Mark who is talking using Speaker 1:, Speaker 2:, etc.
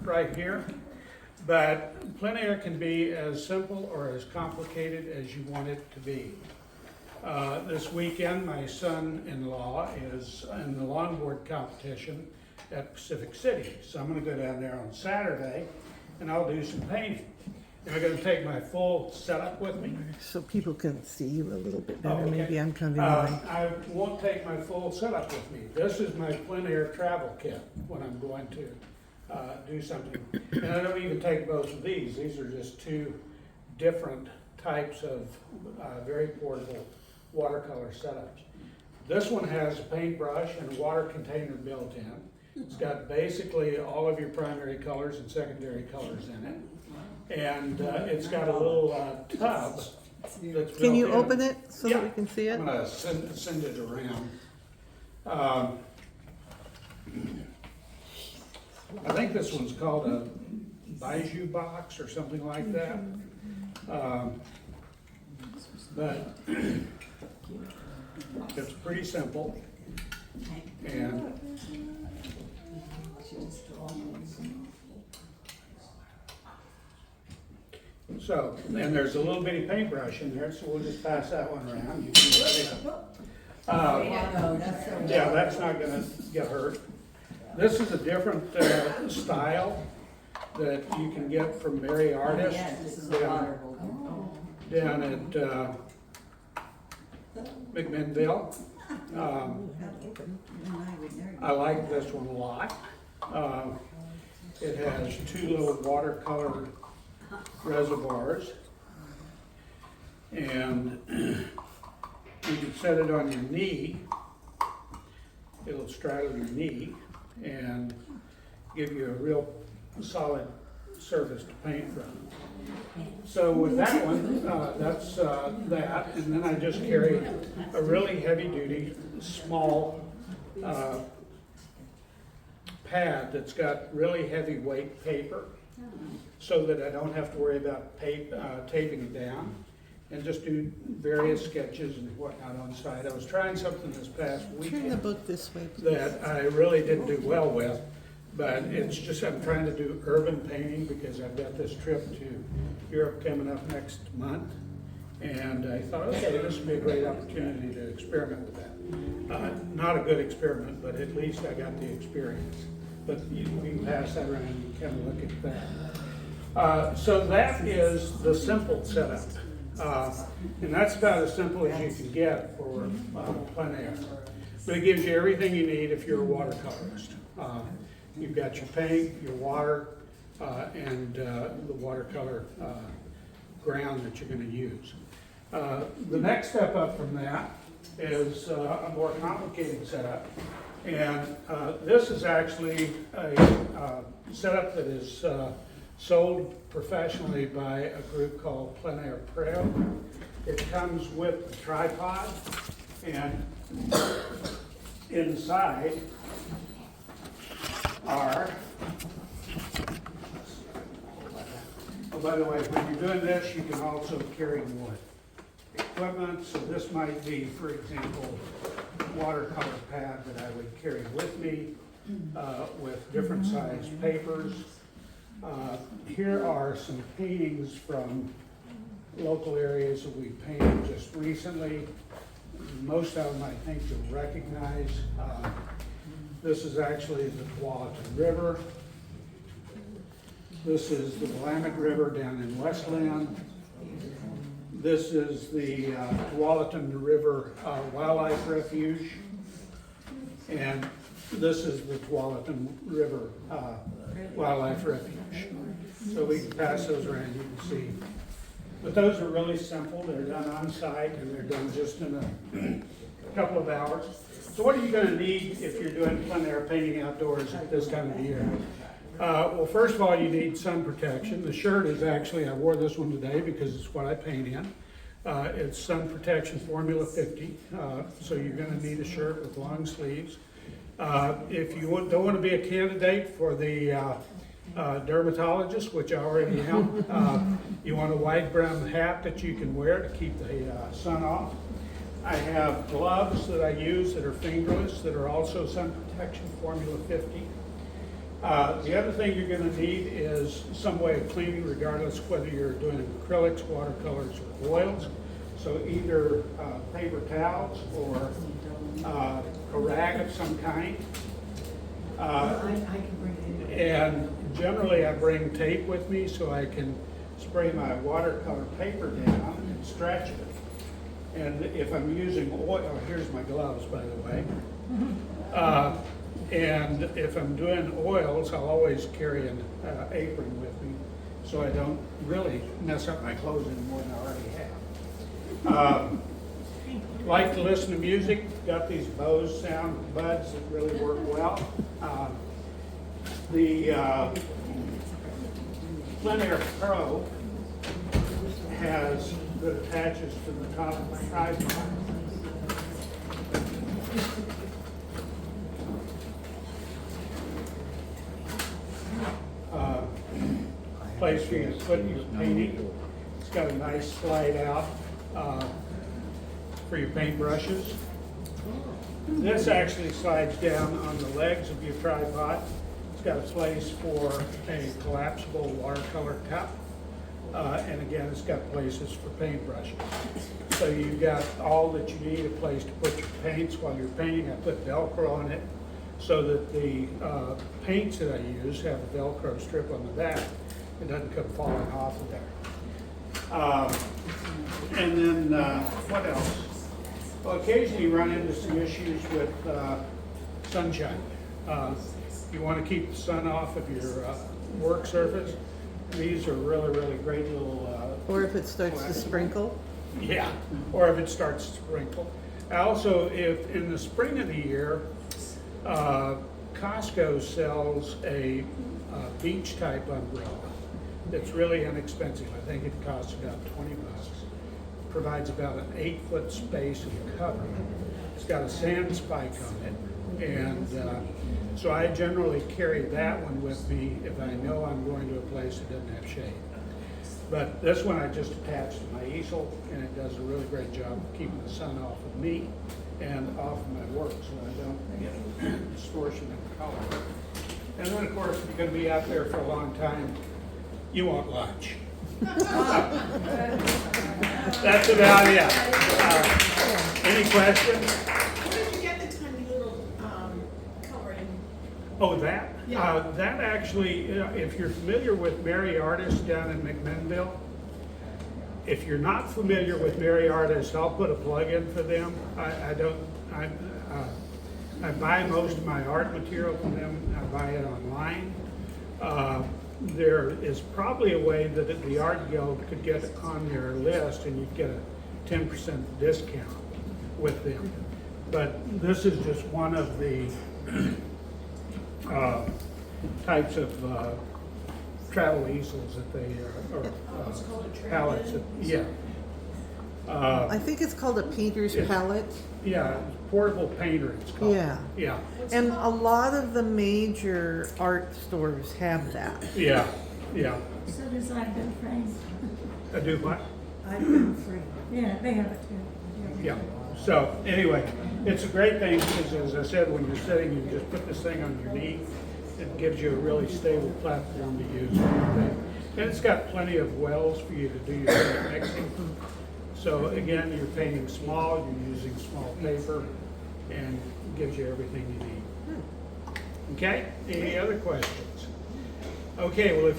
Speaker 1: right here. But plein air can be as simple or as complicated as you want it to be. This weekend, my son-in-law is in the longboard competition at Pacific City. So I'm gonna go down there on Saturday and I'll do some painting. And I'm gonna take my full setup with me.
Speaker 2: So people can see you a little bit better.
Speaker 1: Oh, okay.
Speaker 2: Maybe I'm coming on.
Speaker 1: I won't take my full setup with me. This is my plein air travel kit when I'm going to do something. And I don't even take both of these. These are just two different types of very portable watercolor setups. This one has a paintbrush and a water container built in. It's got basically all of your primary colors and secondary colors in it. And it's got a little tub that's built in.
Speaker 2: Can you open it so that we can see it?
Speaker 1: I'm gonna send it around. I think this one's called a bijou box or something like that. But it's pretty simple. And so, and there's a little bitty paintbrush in there, so we'll just pass that one around. You can use it. Yeah, that's not gonna get hurt. This is a different style that you can get from Mary Artist down at McMinnville. I like this one a lot. It has two little watercolor reservoirs, and you can set it on your knee. It'll straddle your knee and give you a real solid surface to paint from. So with that one, that's that, and then I just carry a really heavy-duty, small pad that's got really heavy-weight paper, so that I don't have to worry about taping it down, and just do various sketches and whatnot on site. I was trying something this past
Speaker 2: Turn the
Speaker 1: weekend
Speaker 2: book this way, please.
Speaker 1: that I really didn't do well with, but it's just I'm trying to do urban painting because I've got this trip to Europe coming up next month, and I thought, okay, this would be a great opportunity to experiment with that. Not a good experiment, but at least I got the experience. But we can pass that around and kind of look at that. So that is the simple setup. And that's about as simple as you can get for plein air. But it gives you everything you need if you're a watercolorist. You've got your paint, your water, and the watercolor ground that you're going to use. The next step up from that is a more complicated setup. And this is actually a setup that is sold professionally by a group called Plein Aire Pro. It comes with a tripod, and inside are, oh, by the way, when you're doing this, you can also carry more equipment. So this might be, for example, watercolor pad that I would carry with me with different sized papers. Here are some paintings from local areas that we painted just recently. Most of them I think you'll recognize. This is actually the Tualatin River. This is the Willamette River down in Westland. This is the Tualatin River Wildlife Refuge. And this is the Tualatin River Wildlife Refuge. So we can pass those around, you can see. But those are really simple. They're done on site and they're done just in a couple of hours. So what are you going to need if you're doing plein air painting outdoors at this time of the year? Well, first of all, you need sun protection. The shirt is actually, I wore this one today because it's what I paint in. It's Sun Protection Formula 50. So you're going to need a shirt with long sleeves. If you don't want to be a candidate for the dermatologist, which I already am, you want a wide brim hat that you can wear to keep the sun off. I have gloves that I use that are fingerless that are also Sun Protection Formula 50. The other thing you're gonna need is some way of cleaning regardless whether you're doing acrylics, watercolors, or oils. So either paper towels or a rag of some kind.
Speaker 3: I can bring it in.
Speaker 1: And generally I bring tape with me so I can spray my watercolor paper down and stretch it. And if I'm using oil, here's my gloves, by the way. And if I'm doing oils, I'll always carry an apron with me so I don't really mess up my clothes any more than I already have. Like to listen to music, got these Bose sound buds that really work well. The Plein Aire Pro has that attaches to the top of the tripod. Place for you to put your painting. It's got a nice slide out for your paint brushes. This actually slides down on the legs of your tripod. It's got a place for a collapsible watercolor cup. And again, it's got places for paint brushes. So you've got all that you need, a place to put your paints while you're painting. I put Velcro on it so that the paints that I use have a Velcro strip on the back. It doesn't come falling off of there. And then what else? Well, occasionally you run into some issues with sunshine. You want to keep the sun off of your work surface. These are really, really great little.
Speaker 2: Or if it starts to sprinkle.
Speaker 1: Yeah, or if it starts to sprinkle. Also, if in the spring of the year, Costco sells a beach type umbrella that's really inexpensive. I think it costs about $20. Provides about an 8-foot space of cover. It's got a sand spike on it, and so I generally carry that one with me if I know I'm going to a place that doesn't have shade. But this one I just attach to my easel, and it does a really great job of keeping the sun off of me and off of my work, so I don't get distortion in color. And then, of course, if you're going to be out there for a long time, you want lunch. That's about it. Any questions?
Speaker 3: Where did you get the tiny little coloring?
Speaker 1: Oh, that?
Speaker 3: Yeah.
Speaker 1: That actually, if you're familiar with Mary Artist down in McMinnville, if you're not familiar with Mary Artist, I'll put a plug in for them. I buy most of my art material from them. I buy it online. There is probably a way that the Art Guild could get on their list and you'd get a 10% discount with them. But this is just one of the types of travel easels that they or
Speaker 3: It's called a
Speaker 1: pallets.
Speaker 3: travel.
Speaker 1: Yeah.
Speaker 2: I think it's called a painter's palette.
Speaker 1: Yeah, portable painter it's called.
Speaker 2: Yeah.
Speaker 1: Yeah.
Speaker 2: And a lot of the major art stores have that.
Speaker 1: Yeah. Yeah.
Speaker 4: So does I've been framed.
Speaker 1: I do what?
Speaker 3: I've been free.
Speaker 4: Yeah, they have it too.
Speaker 1: Yeah. So anyway, it's a great thing because as I said, when you're sitting, you just put this thing on your knee. It gives you a really stable platform to use. And it's got plenty of wells for you to do your paint mixing. So again, you're painting small, you're using small paper, and it gives you everything you need. Okay? Any other questions? Okay, well, if